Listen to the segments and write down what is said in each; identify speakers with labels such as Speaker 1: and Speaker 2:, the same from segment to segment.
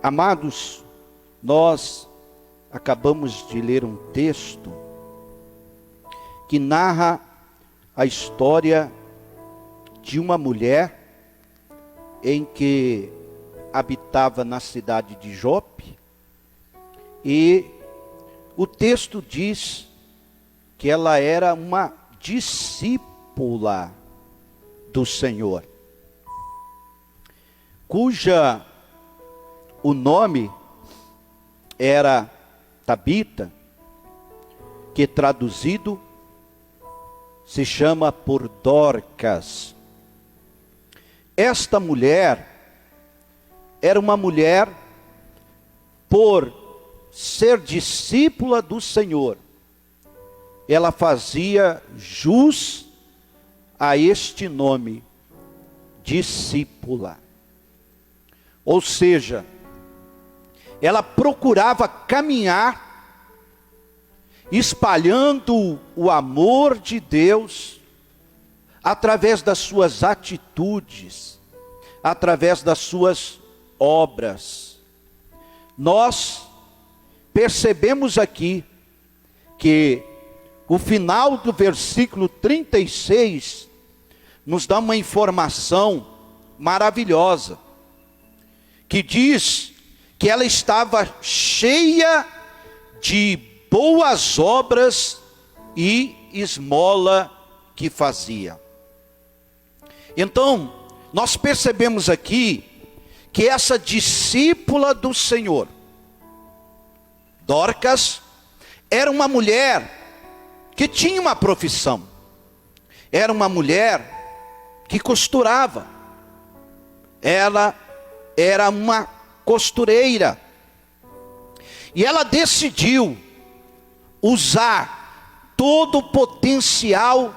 Speaker 1: Amados, nós acabamos de ler um texto que narra a história de uma mulher em que habitava na cidade de Jope, e o texto diz que ela era uma discípula do Senhor, cuja o nome era Tabita, que traduzido se chama por Dorcas. Esta mulher era uma mulher, por ser discípula do Senhor, ela fazia jus a este nome, discípula. Ou seja, ela procurava caminhar, espalhando o amor de Deus, através das suas atitudes, através das suas obras. Nós percebemos aqui que o final do versículo 36 nos dá uma informação maravilhosa, que diz que ela estava cheia de boas obras e esmola que fazia. Então, nós percebemos aqui que essa discípula do Senhor, Dorcas, era uma mulher que tinha uma profissão. Era uma mulher que costurava. Ela era uma costureira. E ela decidiu usar todo o potencial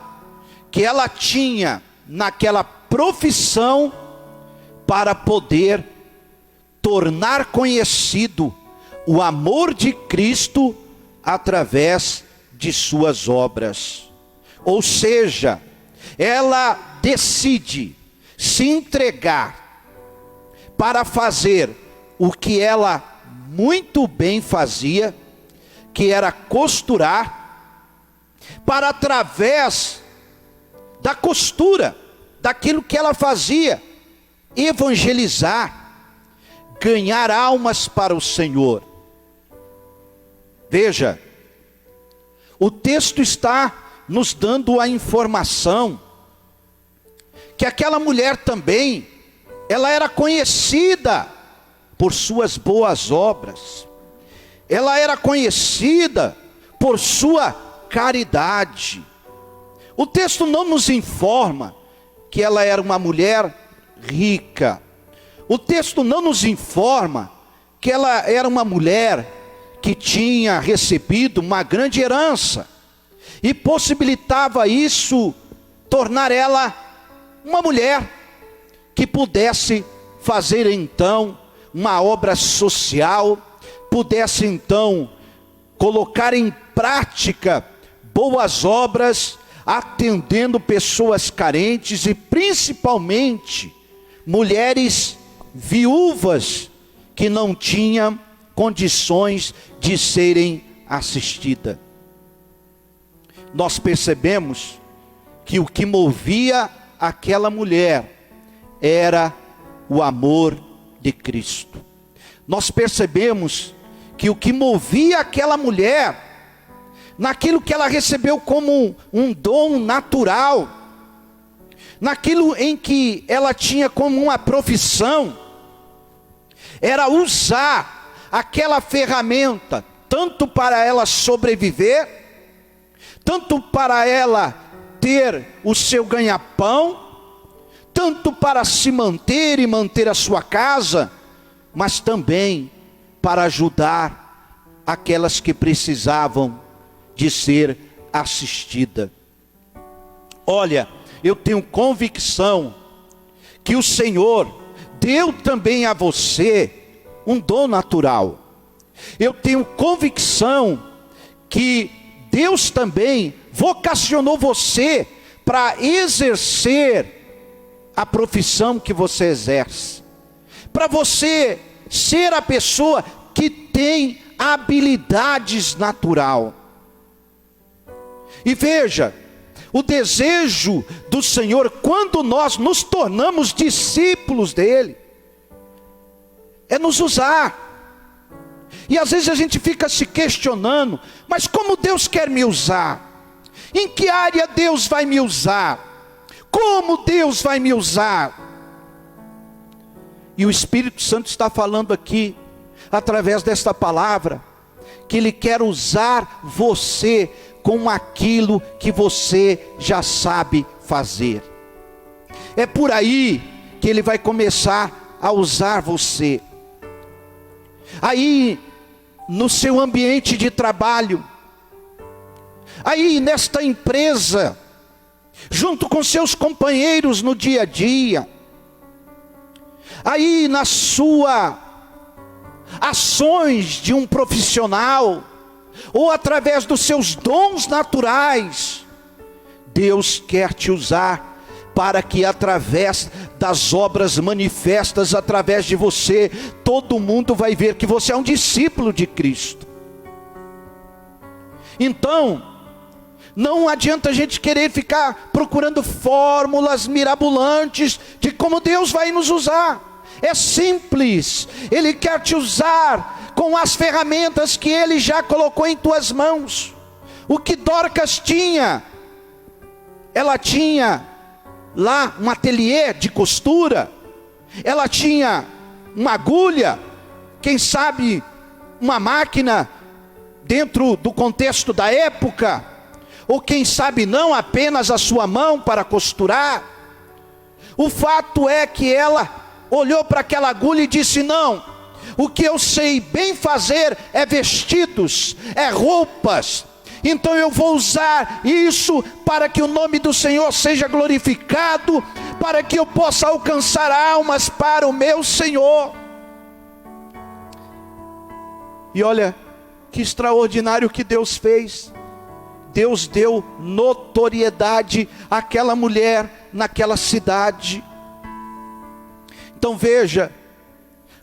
Speaker 1: que ela tinha naquela profissão para poder tornar conhecido o amor de Cristo através de suas obras. Ou seja, ela decide se entregar para fazer o que ela muito bem fazia, que era costurar, para através da costura, daquilo que ela fazia, evangelizar, ganhar almas para o Senhor. Veja, o texto está nos dando a informação que aquela mulher também, ela era conhecida por suas boas obras. Ela era conhecida por sua caridade. O texto não nos informa que ela era uma mulher rica. O texto não nos informa que ela era uma mulher que tinha recebido uma grande herança, e possibilitava isso tornar ela uma mulher que pudesse fazer então uma obra social, pudesse então colocar em prática boas obras, atendendo pessoas carentes e principalmente mulheres viúvas que não tinham condições de serem assistidas. Nós percebemos que o que movia aquela mulher era o amor de Cristo. Nós percebemos que o que movia aquela mulher, naquilo que ela recebeu como um dom natural, naquilo em que ela tinha como uma profissão, era usar aquela ferramenta, tanto para ela sobreviver, tanto para ela ter o seu ganha-pão, tanto para se manter e manter a sua casa, mas também para ajudar aquelas que precisavam de ser assistida. Olha, eu tenho convicção que o Senhor deu também a você um dom natural. Eu tenho convicção que Deus também vocacionou você para exercer a profissão que você exerce, para você ser a pessoa que tem habilidades natural. E veja, o desejo do Senhor, quando nós nos tornamos discípulos dele, é nos usar. E às vezes a gente fica se questionando, mas como Deus quer me usar? Em que área Deus vai me usar? Como Deus vai me usar? E o Espírito Santo está falando aqui, através desta palavra, que Ele quer usar você com aquilo que você já sabe fazer. É por aí que Ele vai começar a usar você. Aí, no seu ambiente de trabalho, aí nesta empresa, junto com seus companheiros no dia a dia, aí na sua ações de um profissional, ou através dos seus dons naturais, Deus quer te usar para que através das obras manifestas através de você, todo mundo vai ver que você é um discípulo de Cristo. Então, não adianta a gente querer ficar procurando fórmulas mirabolantes de como Deus vai nos usar. É simples, Ele quer te usar com as ferramentas que Ele já colocou em tuas mãos. O que Dorcas tinha, ela tinha lá um ateliê de costura, ela tinha uma agulha, quem sabe uma máquina dentro do contexto da época, ou quem sabe não, apenas a sua mão para costurar. O fato é que ela olhou para aquela agulha e disse: não, o que eu sei bem fazer é vestidos, é roupas. Então eu vou usar isso para que o nome do Senhor seja glorificado, para que eu possa alcançar almas para o meu Senhor. E olha que extraordinário que Deus fez. Deus deu notoriedade àquela mulher naquela cidade. Então veja,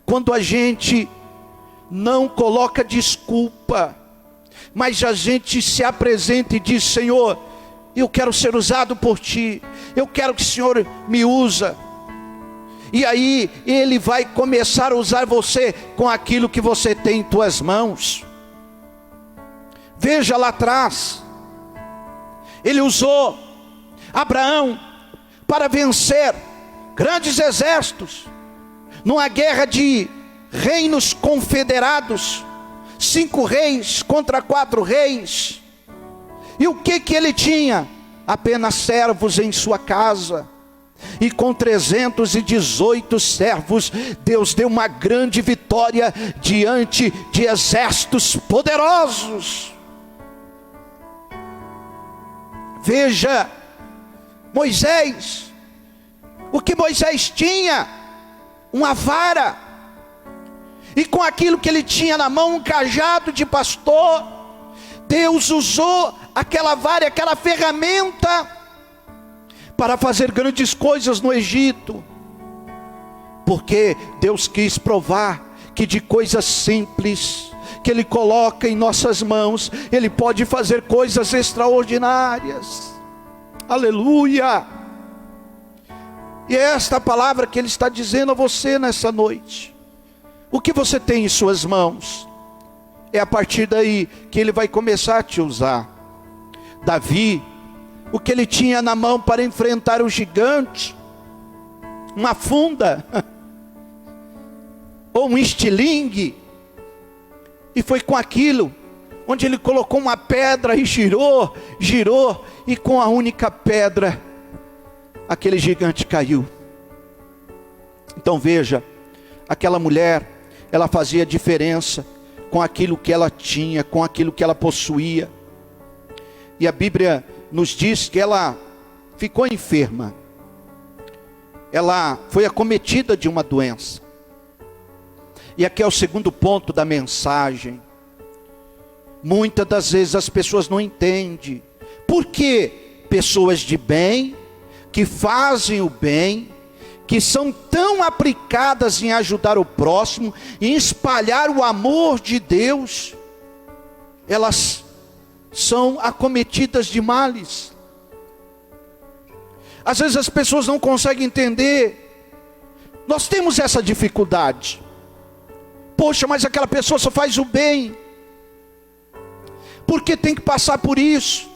Speaker 1: quando a gente não coloca desculpa, mas a gente se apresenta e diz: Senhor, eu quero ser usado por Ti, eu quero que o Senhor me usa. E aí Ele vai começar a usar você com aquilo que você tem em tuas mãos. Veja lá atrás, Ele usou Abraão para vencer grandes exércitos, numa guerra de reinos confederados, 5 reis contra 4 reis. E o que ele tinha? Apenas servos em sua casa. E com 318 servos, Deus deu uma grande vitória diante de exércitos poderosos. Veja, Moisés, o que Moisés tinha? Uma vara. E com aquilo que ele tinha na mão, um cajado de pastor. Deus usou aquela vara, aquela ferramenta, para fazer grandes coisas no Egito. Porque Deus quis provar que de coisas simples que Ele coloca em nossas mãos, Ele pode fazer coisas extraordinárias. Aleluia! E é esta palavra que Ele está dizendo a você nessa noite. O que você tem em suas mãos, é a partir daí que Ele vai começar a te usar. Davi, o que ele tinha na mão para enfrentar o gigante? Uma funda, ou um estilingue. E foi com aquilo, onde ele colocou uma pedra e girou, e com a única pedra, aquele gigante caiu. Então veja, aquela mulher, ela fazia diferença com aquilo que ela tinha, com aquilo que ela possuía. E a Bíblia nos diz que ela ficou enferma. Ela foi acometida de uma doença. E aqui é o segundo ponto da mensagem. Muitas das vezes as pessoas não entendem. Por que pessoas de bem, que fazem o bem, que são tão aplicadas em ajudar o próximo, em espalhar o amor de Deus, elas são acometidas de males. Às vezes as pessoas não conseguem entender. Nós temos essa dificuldade. Poxa, mas aquela pessoa só faz o bem. Por que tem que passar por isso?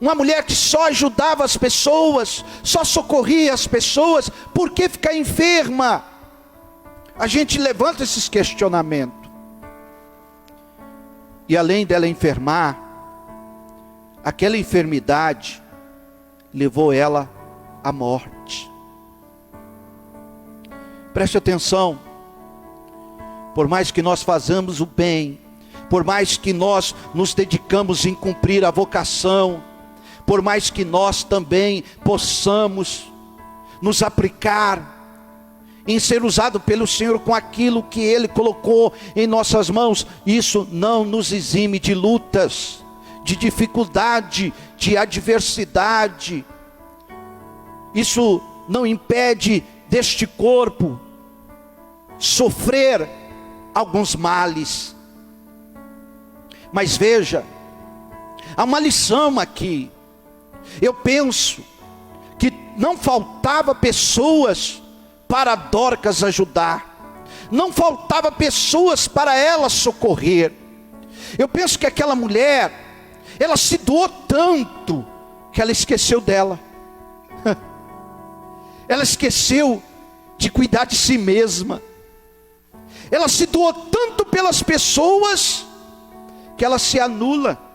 Speaker 1: Uma mulher que só ajudava as pessoas, só socorria as pessoas, por que ficar enferma? A gente levanta esses questionamentos. E além dela enfermar, aquela enfermidade levou ela à morte. Preste atenção. Por mais que nós façamos o bem, por mais que nós nos dedicamos em cumprir a vocação, por mais que nós também possamos nos aplicar em ser usado pelo Senhor com aquilo que Ele colocou em nossas mãos, isso não nos exime de lutas, de dificuldade, de adversidade. Isso não impede deste corpo sofrer alguns males. Mas veja, há uma lição aqui. Eu penso que não faltava pessoas para Dorcas ajudar, não faltava pessoas para ela socorrer. Eu penso que aquela mulher, ela se doou tanto que ela esqueceu dela. Ela esqueceu de cuidar de si mesma. Ela se doou tanto pelas pessoas que ela se anula.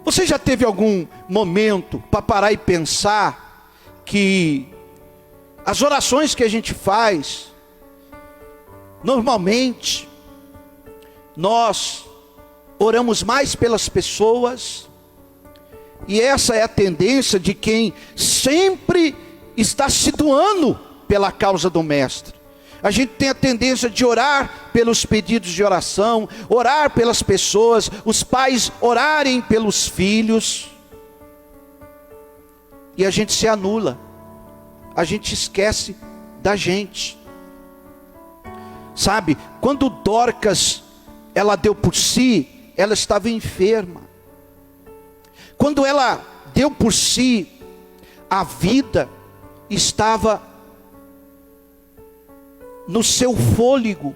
Speaker 1: Você já teve algum momento para parar e pensar que as orações que a gente faz, normalmente, nós oramos mais pelas pessoas, e essa é a tendência de quem sempre está se doando pela causa do Mestre. A gente tem a tendência de orar pelos pedidos de oração, orar pelas pessoas, os pais orarem pelos filhos, e a gente se anula, a gente esquece da gente. Sabe, quando Dorcas, ela deu por si, ela estava enferma. Quando ela deu por si, a vida estava no seu fôlego,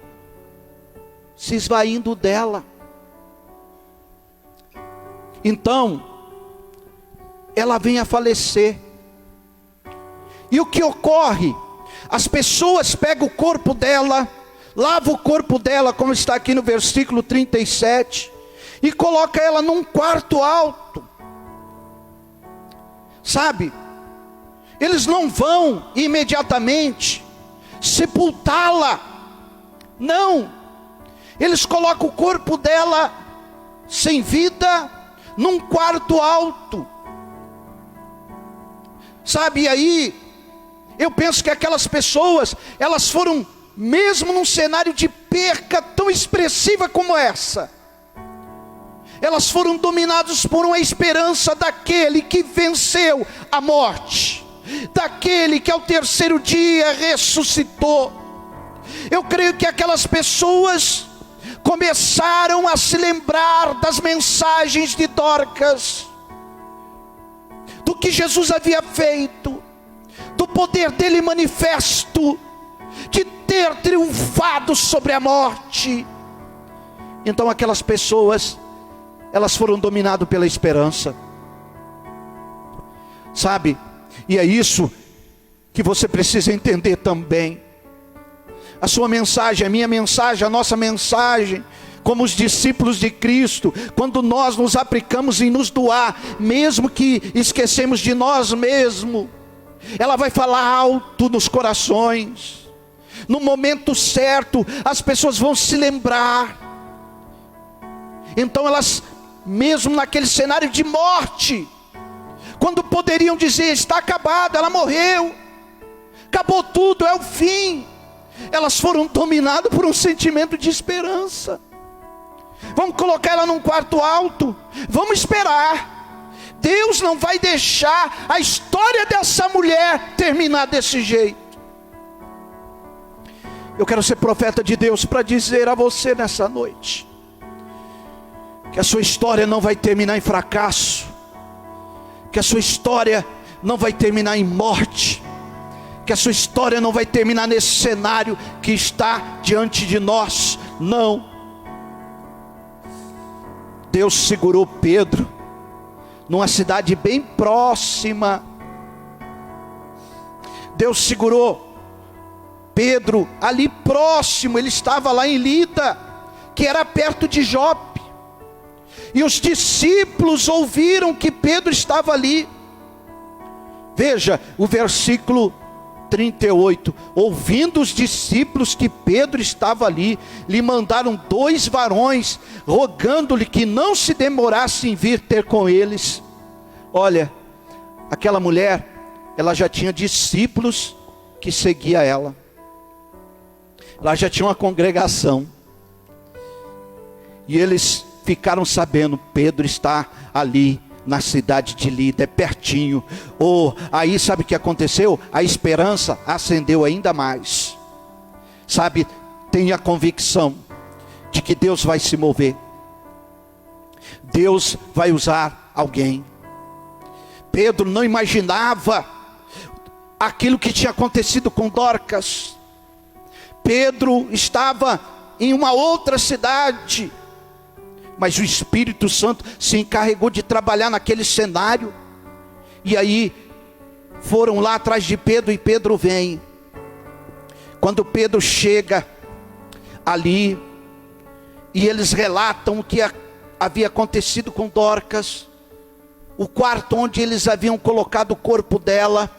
Speaker 1: se esvaindo dela. Então, ela vem a falecer. E o que ocorre? As pessoas pegam o corpo dela, lavam o corpo dela, como está aqui no versículo 37, e coloca ela num quarto alto. Sabe, eles não vão imediatamente sepultá-la, não, eles colocam o corpo dela sem vida num quarto alto. Sabe, e aí eu penso que aquelas pessoas, elas foram, mesmo num cenário de perca tão expressiva como essa, elas foram dominadas por uma esperança daquele que venceu a morte, daquele que ao terceiro dia ressuscitou. Eu creio que aquelas pessoas começaram a se lembrar das mensagens de Dorcas, do que Jesus havia feito, do poder dele manifesto, de ter triunfado sobre a morte. Então aquelas pessoas, elas foram dominadas pela esperança. Sabe, e é isso que você precisa entender também. A sua mensagem, a minha mensagem, a nossa mensagem, como os discípulos de Cristo, quando nós nos aplicamos em nos doar, mesmo que esquecemos de nós mesmos, ela vai falar alto nos corações. No momento certo, as pessoas vão se lembrar. Então elas, mesmo naquele cenário de morte, quando poderiam dizer, está acabado, ela morreu, acabou tudo, é o fim, elas foram dominadas por um sentimento de esperança. Vamos colocar ela num quarto alto, vamos esperar. Deus não vai deixar a história dessa mulher terminar desse jeito. Eu quero ser profeta de Deus para dizer a você nessa noite que a sua história não vai terminar em fracasso, que a sua história não vai terminar em morte, que a sua história não vai terminar nesse cenário que está diante de nós. Não. Deus segurou Pedro numa cidade bem próxima. Deus segurou Pedro ali próximo. Ele estava lá em Lida, que era perto de Jope. E os discípulos ouviram que Pedro estava ali. Veja o versículo 38. Ouvindo os discípulos que Pedro estava ali, lhe mandaram 2 varões, rogando-lhe que não se demorasse em vir ter com eles. Olha, aquela mulher, ela já tinha discípulos que seguia ela. Ela já tinha uma congregação. E eles ficaram sabendo, Pedro está ali na cidade de Lida, é pertinho. Aí sabe o que aconteceu? A esperança acendeu ainda mais. Sabe, tenha convicção de que Deus vai se mover. Deus vai usar alguém. Pedro não imaginava aquilo que tinha acontecido com Dorcas. Pedro estava em uma outra cidade, mas o Espírito Santo se encarregou de trabalhar naquele cenário. E aí foram lá atrás de Pedro, e Pedro vem. Quando Pedro chega ali, e eles relatam o que havia acontecido com Dorcas, o quarto onde eles haviam colocado o corpo dela.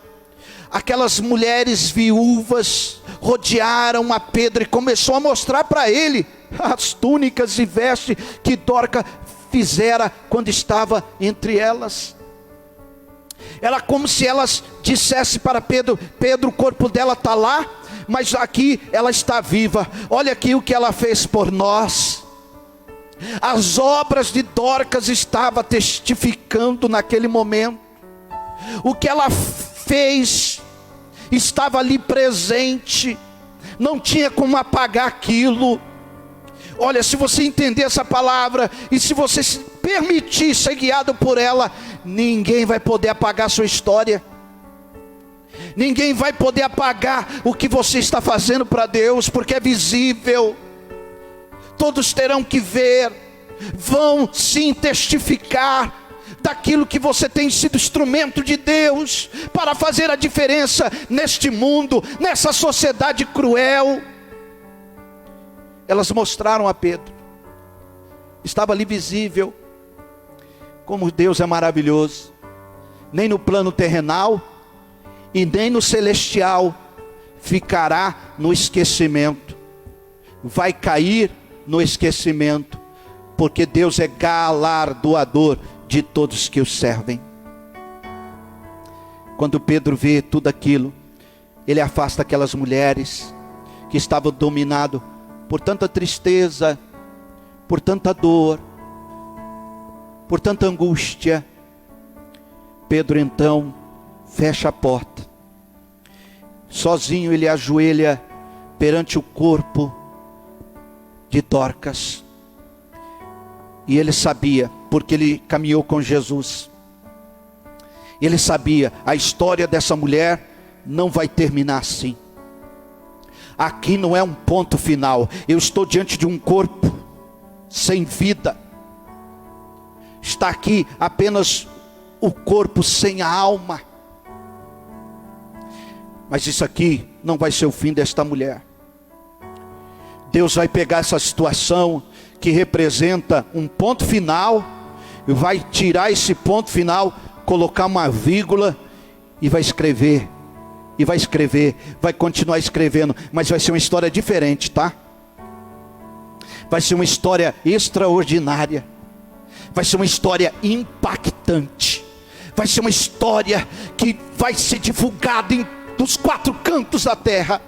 Speaker 1: Aquelas mulheres viúvas rodearam a Pedro e começou a mostrar para ele as túnicas e vestes que Dorcas fizera quando estava entre elas. Era como se elas dissessem para Pedro: Pedro, o corpo dela está lá, mas aqui ela está viva. Olha aqui o que ela fez por nós. As obras de Dorcas estavam testificando naquele momento. O que ela fez estava ali presente. Não tinha como apagar aquilo. Olha, se você entender essa palavra, e se você se permitir ser guiado por ela, ninguém vai poder apagar a sua história. Ninguém vai poder apagar o que você está fazendo para Deus, porque é visível. Todos terão que ver, vão sim testificar daquilo que você tem sido instrumento de Deus para fazer a diferença neste mundo, nessa sociedade cruel. Elas mostraram a Pedro, estava ali visível, como Deus é maravilhoso. Nem no plano terrenal e nem no celestial ficará no esquecimento, vai cair no esquecimento, porque Deus é galardoador de todos que o servem. Quando Pedro vê tudo aquilo, ele afasta aquelas mulheres que estavam dominadas por tanta tristeza, por tanta dor, por tanta angústia. Pedro então fecha a porta. Sozinho ele ajoelha perante o corpo de Dorcas. E ele sabia, porque ele caminhou com Jesus. Ele sabia, a história dessa mulher não vai terminar assim. Aqui não é um ponto final. Eu estou diante de um corpo sem vida. Está aqui apenas o corpo sem a alma. Mas isso aqui não vai ser o fim desta mulher. Deus vai pegar essa situação que representa um ponto final, e vai tirar esse ponto final, colocar uma vírgula, e vai escrever. E vai escrever, vai continuar escrevendo, mas vai ser uma história diferente, tá? Vai ser uma história extraordinária. Vai ser uma história impactante. Vai ser uma história que vai ser divulgada dos 4 cantos da terra.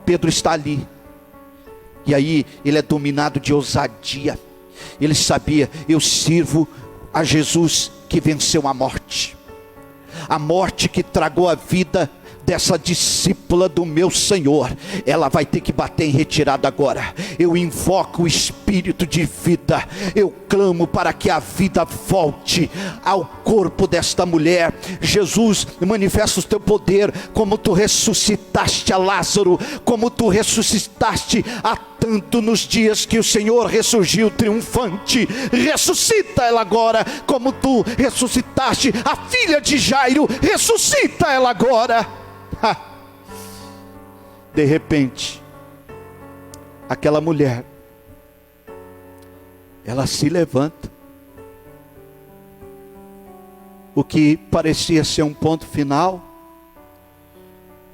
Speaker 1: Pedro está ali. E aí ele é dominado de ousadia. Ele sabia, eu sirvo a Jesus que venceu a morte. A morte que tragou a vida dessa discípula do meu Senhor, ela vai ter que bater em retirada agora. Eu invoco o espírito de vida, eu clamo para que a vida volte ao corpo desta mulher. Jesus, manifesta o teu poder, como tu ressuscitaste a Lázaro, como tu ressuscitaste a tanto nos dias que o Senhor ressurgiu triunfante. Ressuscita ela agora, como tu ressuscitaste a filha de Jairo. Ressuscita ela agora. De repente, aquela mulher, ela se levanta. O que parecia ser um ponto final,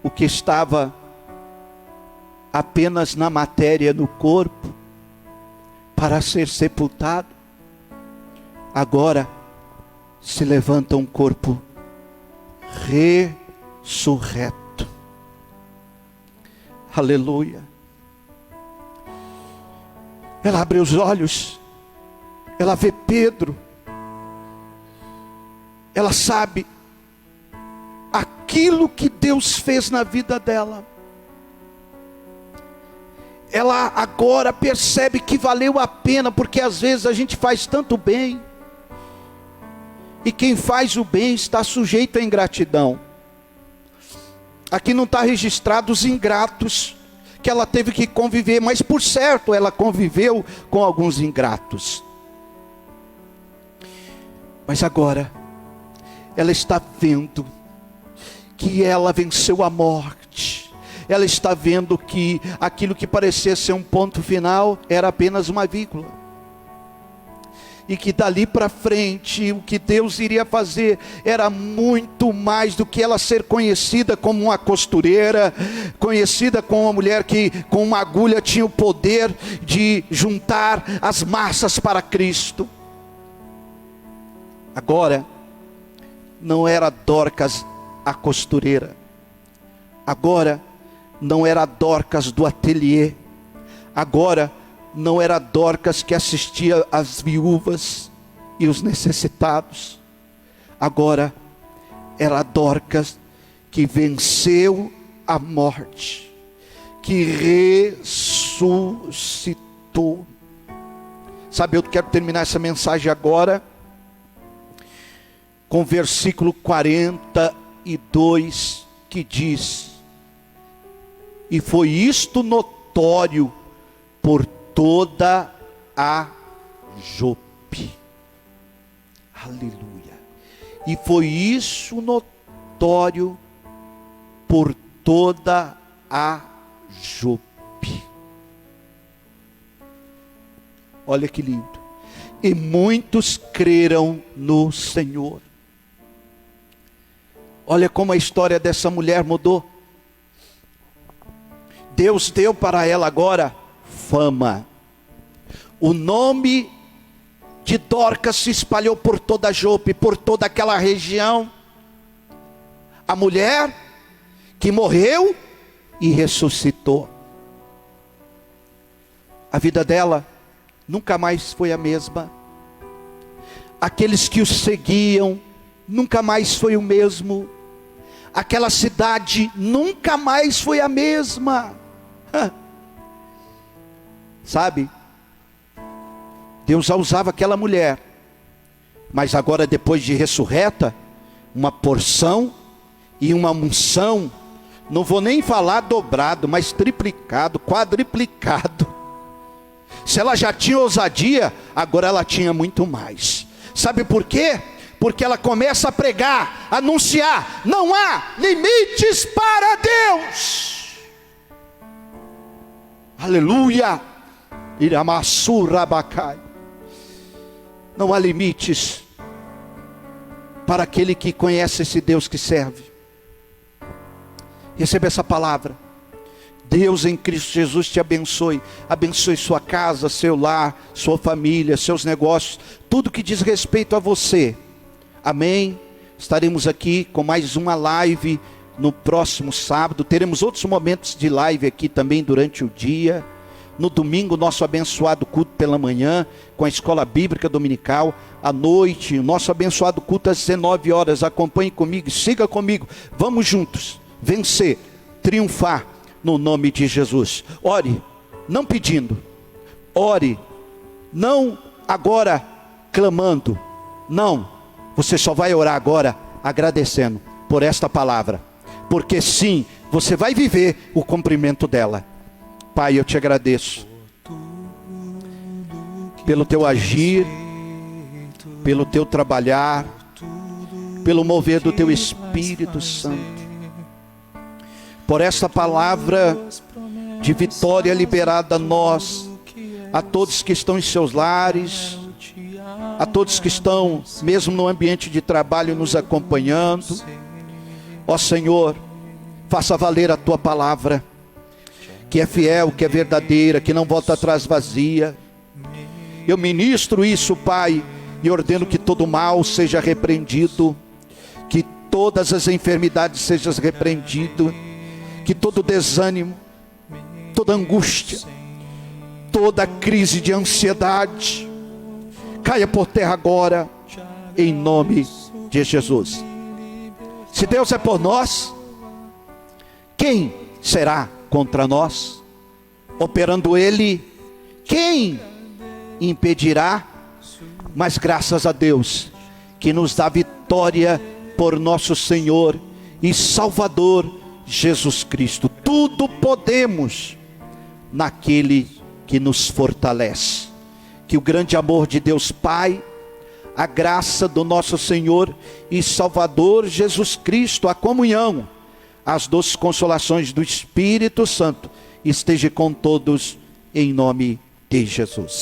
Speaker 1: o que estava apenas na matéria, no corpo, para ser sepultado, agora se levanta um corpo ressurreto. Aleluia. Ela abre os olhos, ela vê Pedro, ela sabe aquilo que Deus fez na vida dela. Ela agora percebe que valeu a pena, porque às vezes a gente faz tanto bem, e quem faz o bem está sujeito à ingratidão. Aqui não está registrado os ingratos que ela teve que conviver, mas por certo ela conviveu com alguns ingratos. Mas agora ela está vendo que ela venceu a morte. Ela está vendo que aquilo que parecia ser um ponto final era apenas uma vírgula. E que dali para frente o que Deus iria fazer era muito mais do que ela ser conhecida como uma costureira, conhecida como uma mulher que com uma agulha tinha o poder de juntar as massas para Cristo. Agora não era Dorcas a costureira, agora não era Dorcas do ateliê, agora não era Dorcas que assistia às viúvas e os necessitados, agora era Dorcas que venceu a morte, que ressuscitou. Sabe, eu quero terminar essa mensagem agora com o versículo 42, que diz: e foi isto notório por toda a Jope. Aleluia. E foi isso notório por toda a Jope. Olha que lindo. E muitos creram no Senhor. Olha como a história dessa mulher mudou. Deus deu para ela agora fama. O nome de Dorcas se espalhou por toda Jope, por toda aquela região. A mulher que morreu e ressuscitou. A vida dela nunca mais foi a mesma. Aqueles que o seguiam nunca mais foi o mesmo. Aquela cidade nunca mais foi a mesma. Sabe, Deus já usava aquela mulher, mas agora, depois de ressurreta, uma porção e uma unção, não vou nem falar dobrado, mas triplicado, quadriplicado. Se ela já tinha ousadia, agora ela tinha muito mais. Sabe por quê? Porque ela começa a pregar, a anunciar: não há limites para Deus. Aleluia. Iramassurabacai. Não há limites para aquele que conhece esse Deus que serve. Receba essa palavra. Deus em Cristo Jesus te abençoe. Abençoe sua casa, seu lar, sua família, seus negócios, tudo que diz respeito a você. Amém. Estaremos aqui com mais uma live no próximo sábado. Teremos outros momentos de live aqui também durante o dia. No domingo, nosso abençoado culto pela manhã, com a escola bíblica dominical. À noite, o nosso abençoado culto às 19 horas. Acompanhe comigo, siga comigo. Vamos juntos. vencer, triunfar no nome de Jesus. Ore, não pedindo, ore, não agora clamando, não, você só vai orar agora agradecendo por esta palavra, porque sim, você vai viver o cumprimento dela. Pai, eu te agradeço pelo teu agir, pelo teu trabalhar, pelo mover do teu Espírito Santo, por esta palavra de vitória liberada a nós, a todos que estão em seus lares, a todos que estão mesmo no ambiente de trabalho nos acompanhando. Ó Senhor, faça valer a tua palavra, que é fiel, que é verdadeira, que não volta atrás vazia. Eu ministro isso, Pai, e ordeno que todo mal seja repreendido, que todas as enfermidades sejam repreendidas, que todo desânimo, toda angústia, toda crise de ansiedade caia por terra agora, em nome de Jesus. Se Deus é por nós, quem será contra nós? Operando Ele, quem impedirá? Mas graças a Deus, que nos dá vitória por nosso Senhor e Salvador Jesus Cristo. Tudo podemos naquele que nos fortalece. Que o grande amor de Deus Pai, a graça do nosso Senhor e Salvador Jesus Cristo, a comunhão, as doces consolações do Espírito Santo esteja com todos, em nome de Jesus.